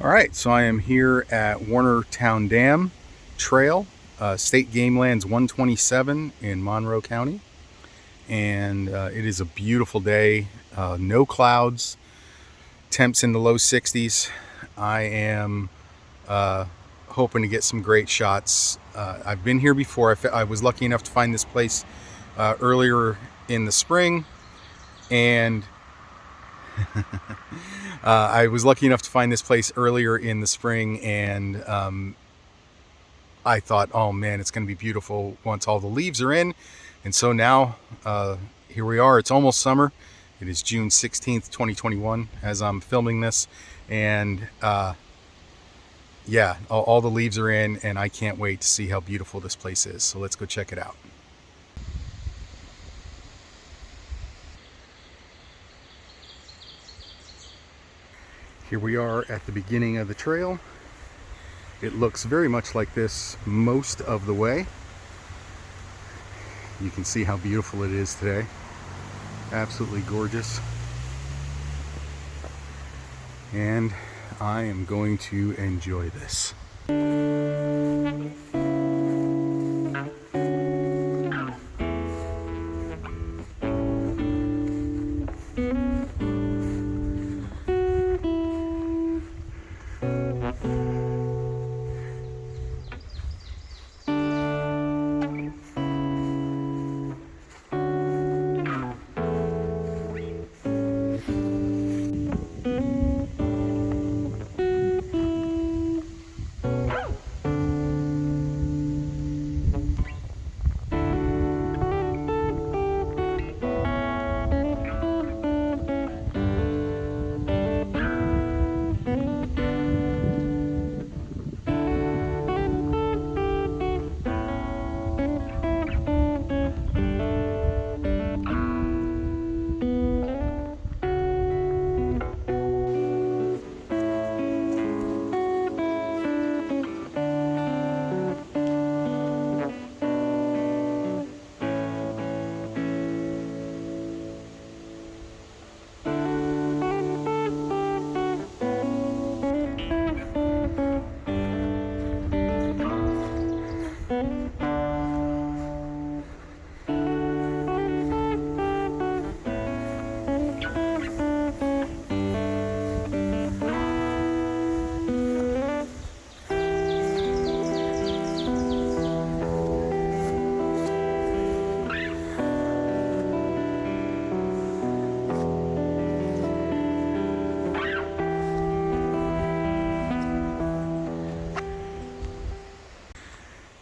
All right, so I am here at Warnertown Dam Trail, State Game Lands 127 in Monroe County. And it is a beautiful day, no clouds, temps in the low 60s. I am hoping to get some great shots. I've been here before. I was lucky enough to find this place earlier in the spring, and I was lucky enough to find this place earlier in the spring, and I thought, oh man, it's going to be beautiful once all the leaves are in. And so now, here we are. It's almost summer. It is June 16th, 2021, as I'm filming this. And yeah, all the leaves are in, and I can't wait to see how beautiful this place is. So let's go check it out. Here we are at the beginning of the trail. It looks very much like this most of the way. You can see how beautiful it is today. Absolutely gorgeous. And I am going to enjoy this.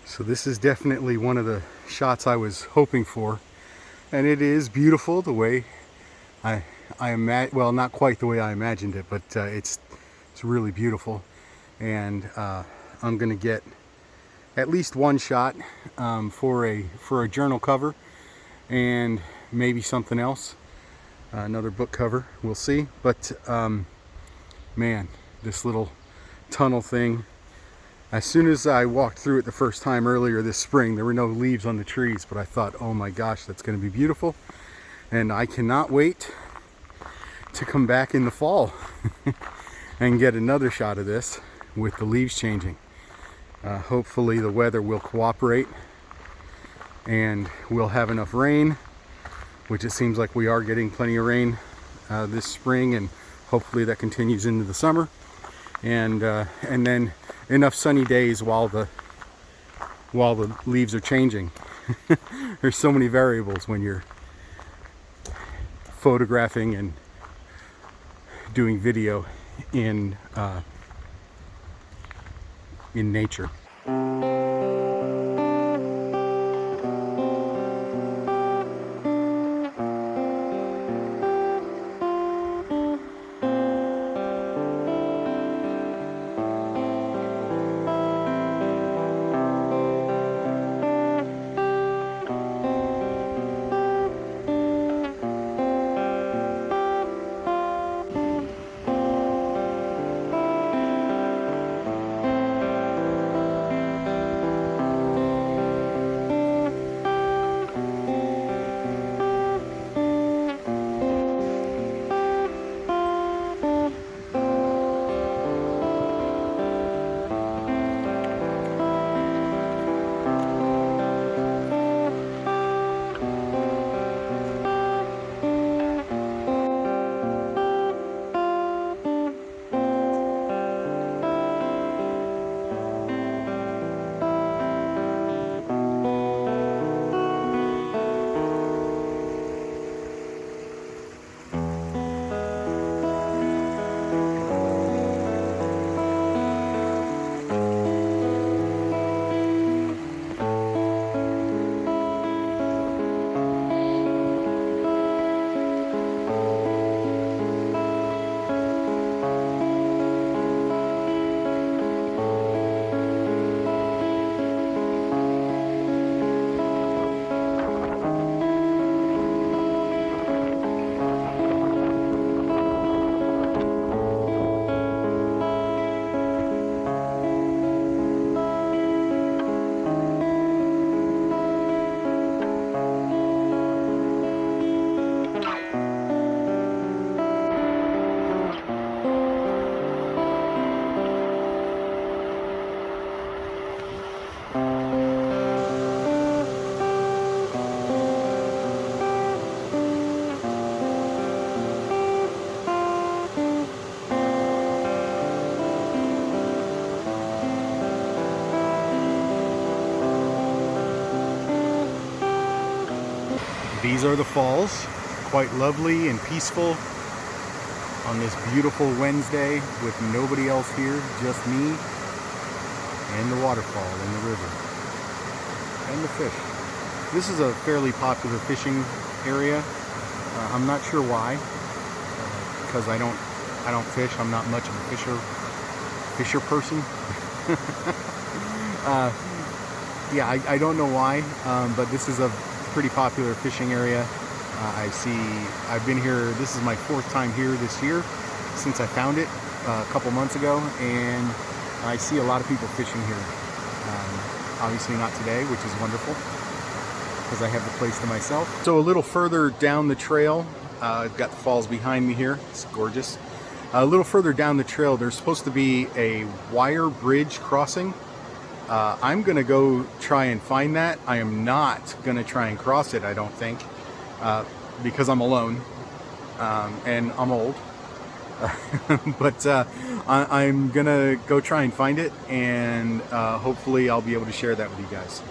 So this is definitely one of the shots I was hoping for, and it is beautiful the way I imagine. Well, not quite the way I imagined it, but it's really beautiful. And I'm gonna get at least one shot for a journal cover, and maybe something else, another book cover. We'll see. But man, this little tunnel thing. As soon as I walked through it the first time earlier this spring, there were no leaves on the trees, but I thought, oh my gosh, that's going to be beautiful. And I cannot wait to come back in the fall and get another shot of this with the leaves changing. Hopefully the weather will cooperate and we'll have enough rain, which it seems like we are getting plenty of rain this spring, and hopefully that continues into the summer. And then enough sunny days while the leaves are changing. There's so many variables when you're photographing and doing video in nature. These are the falls, quite lovely and peaceful on this beautiful Wednesday with nobody else here, just me and the waterfall and the river and the fish. This is a fairly popular fishing area. I'm not sure why, because I don't fish. I'm not much of a fisher person. Yeah, I don't know why, but this is a pretty popular fishing area. I've been here, this is my 4th time here this year since I found it a couple months ago, and I see a lot of people fishing here. Obviously not today, which is wonderful because I have the place to myself. So a little further down the trail, I've got the falls behind me here. It's gorgeous. A little further down the trail, there's supposed to be a wire bridge crossing. I'm gonna go try and find that. I am not gonna try and cross it, I don't think, because I'm alone and I'm old. But I'm gonna go try and find it, and hopefully I'll be able to share that with you guys.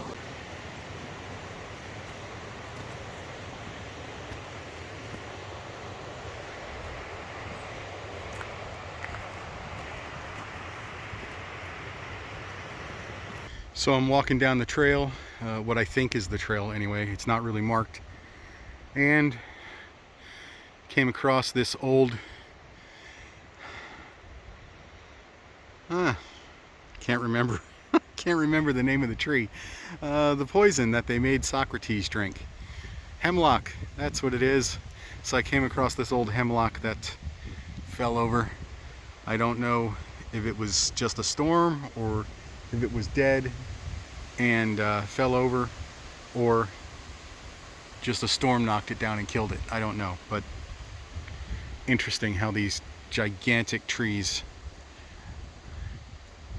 So I'm walking down the trail, what I think is the trail anyway. It's not really marked, and came across this old can't remember the name of the tree, the poison that they made Socrates drink. Hemlock, that's what it is. So I came across this old hemlock that fell over. I don't know if it was just a storm or if it was dead and fell over, or just a storm knocked it down and killed it. I don't know, but interesting how these gigantic trees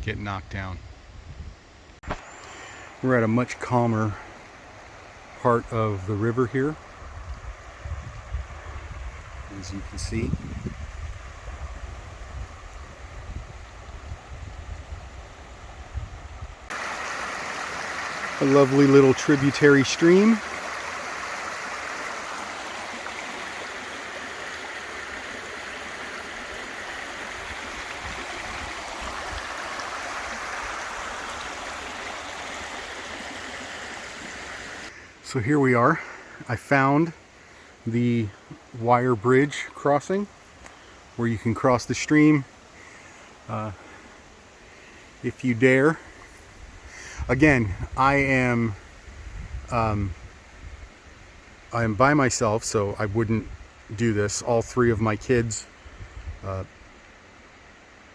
get knocked down. We're at a much calmer part of the river here, as you can see. A lovely little tributary stream. So here we are. I found the wire bridge crossing where you can cross the stream if you dare. Again, I am by myself, so I wouldn't do this. All 3 of my kids,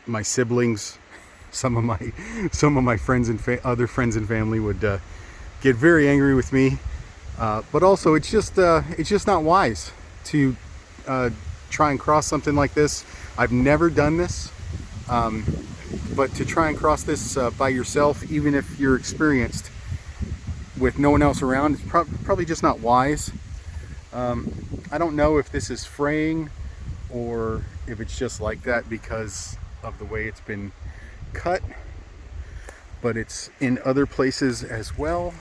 my siblings, some of my friends and other friends and family would get very angry with me. But also, it's just not wise to try and cross something like this. I've never done this, but to try and cross this by yourself, even if you're experienced, with no one else around, it's probably just not wise. I don't know if this is fraying or if it's just like that because of the way it's been cut, but it's in other places as well.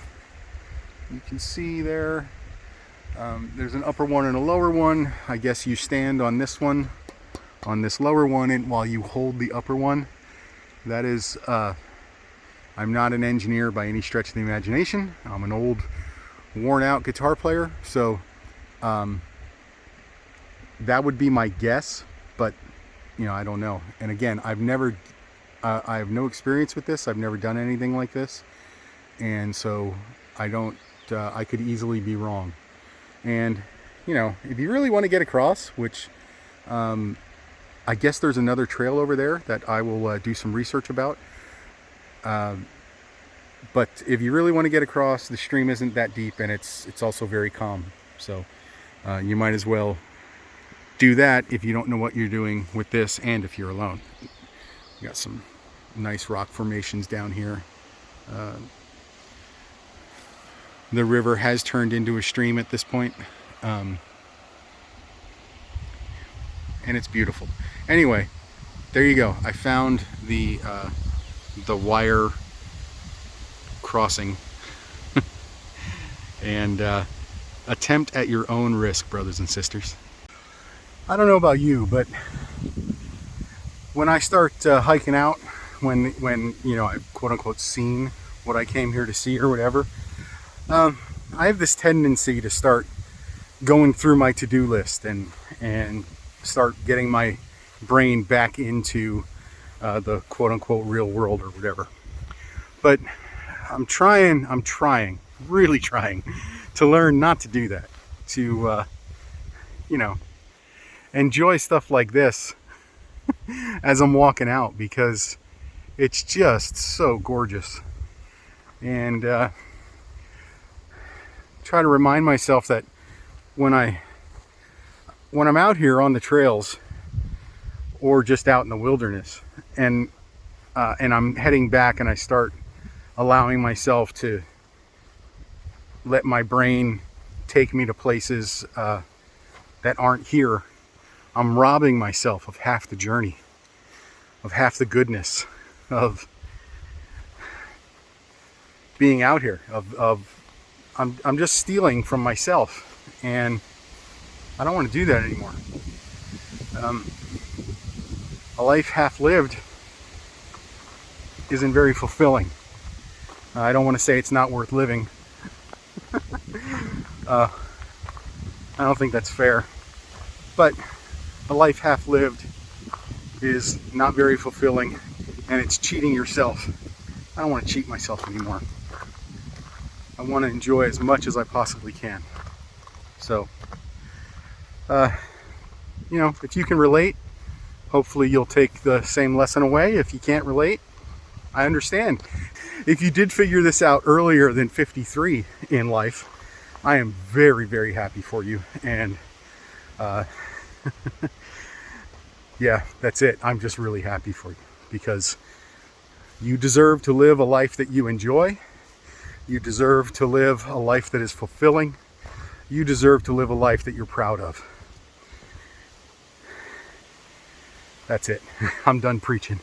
You can see there, there's an upper one and a lower one. I guess you stand on this one, on this lower one, and while you hold the upper one. That is, I'm not an engineer by any stretch of the imagination. I'm an old, worn out guitar player, so that would be my guess, but you know, I don't know. And again, I have no experience with this. I've never done anything like this, and so I could easily be wrong. And you know, if you really want to get across, which I guess there's another trail over there that I will do some research about. But if you really want to get across, the stream isn't that deep, and it's also very calm. So you might as well do that if you don't know what you're doing with this, and if you're alone. We got some nice rock formations down here. The river has turned into a stream at this point, and it's beautiful. Anyway, there you go. I found the wire crossing, and Attempt at your own risk, brothers and sisters. I don't know about you, but when I start hiking out, when you know, I've quote unquote seen what I came here to see or whatever, I have this tendency to start going through my to-do list and start getting my brain back into the quote unquote real world or whatever. But I'm really trying to learn not to do that, to you know, enjoy stuff like this as I'm walking out, because it's just so gorgeous. And try to remind myself that when I'm out here on the trails or just out in the wilderness, and I'm heading back, and I start allowing myself to let my brain take me to places that aren't here, I'm robbing myself of half the journey, of half the goodness of being out here. I'm just stealing from myself, and I don't want to do that anymore. A life half lived isn't very fulfilling. I don't want to say it's not worth living. I don't think that's fair. But a life half lived is not very fulfilling, and it's cheating yourself. I don't want to cheat myself anymore. I want to enjoy as much as I possibly can. So, you know, if you can relate, hopefully you'll take the same lesson away. If you can't relate, I understand. If you did figure this out earlier than 53 in life, I am very, very happy for you. And yeah, that's it. I'm just really happy for you, because you deserve to live a life that you enjoy. You deserve to live a life that is fulfilling. You deserve to live a life that you're proud of. That's it. I'm done preaching.